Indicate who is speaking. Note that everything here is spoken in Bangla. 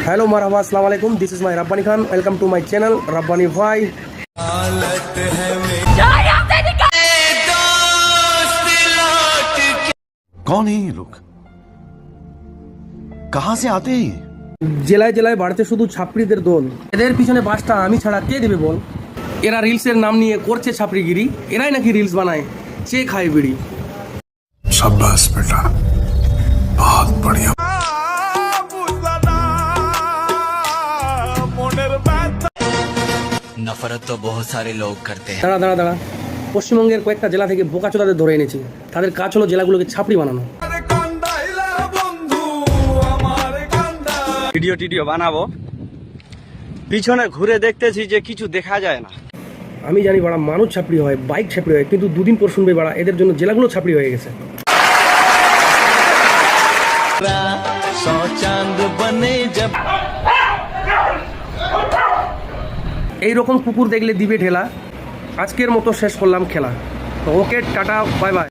Speaker 1: हेलो मरहबा अस्सलाम वालेकुम, this is my Rabbani Khan. Welcome to my channel Rabbani भाई।
Speaker 2: कौन है ये लोग, कहां से आते हैं?
Speaker 1: জেলায় জেলায় বাড়তে শুধু ছাপড়িদের দোল। এদের পিছনে বাসটা আমি ছাড়া কে দেবে বল? এরা রিলসের নাম নিয়ে করছে ছাপড়িগিরি। এরাই নাকি রিলস বানায়, চেয়ে খায় বিড়ি।
Speaker 2: शाबाश बेटा, बहुत बढ़िया।
Speaker 3: नफरत तो बहुत सारे लोग करते हैं।
Speaker 1: দাঁড়া দাঁড়া দাঁড়া, পশ্চিমবঙ্গের কয়েকটা জেলা থেকে বোকাচোদাদের ধরে এনেছি। তাদের কাজ হলো জেলাগুলোকে ছাপড়ি বানানো।
Speaker 4: ভিডিও বানাবো, পিছনে ঘুরে দেখতেছি যে কিছু দেখা যায় না।
Speaker 1: আমি জানি বাড়া মানুষ ছাপড়ি হয়, বাইক ছাপড়ি হয়, কিন্তু দুদিন পর শুনবে বাড়া এদের জন্য জেলাগুলো ছাপড়ি হয়ে গেছে। এইরকম কুকুর দেখলে দিবে ঠেলা। আজকের মতো শেষ করলাম খেলা। তো ওকে, টাটা, বাই বাই।